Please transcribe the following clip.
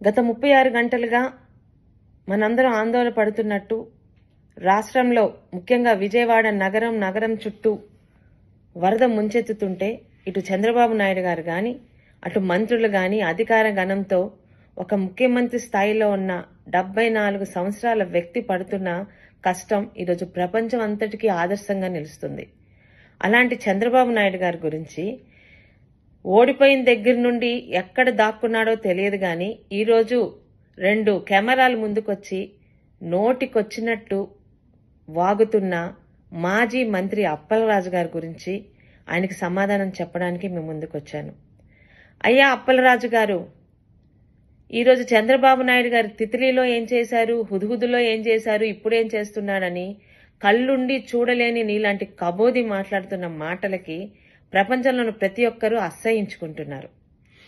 గత 36 గంటలుగా మనందరం ఆందోళన పడుతున్నట్టు రాష్ట్రంలో ముఖ్యంగా విజయవాడ నగరం చుట్టూ వరద ముంచెత్తుతుంటే ఇటు చంద్రబాబు నాయుడు గారు గాని అటు మంత్రులు గాని అధికార గణంతో ఒక ముఖ్యమంత్రి స్థాయిలో ఉన్న 74 సంవత్సరాల వ్యక్తి పడుతున్న కష్టం ఈరోజు ప్రపంచం అంతటికీ ఆదర్శంగా నిలుస్తుంది. అలాంటి చంద్రబాబు నాయుడు గారి గురించి ఓడిపోయిన దగ్గర నుండి ఎక్కడ దాక్కున్నాడో తెలియదు గాని ఈరోజు 2 కెమెరాల ముందుకొచ్చి నోటికొచ్చినట్టు వాగుతున్న మాజీ మంత్రి అప్పలరాజు గారి గురించి ఆయనకి సమాధానం చెప్పడానికి మేము ముందుకొచ్చాను. అయ్యా అప్పలరాజు గారు, ఈరోజు చంద్రబాబు నాయుడు గారి తిత్లీలో ఏం చేశారు, హుదుహుదులో ఏం చేశారు, ఇప్పుడేం చేస్తున్నాడని కళ్ళుండి చూడలేని నీలాంటి కబోది మాట్లాడుతున్న మాటలకి ప్రపంచంలోని ప్రతి ఒక్కరూ అసహ్యించుకుంటున్నారు.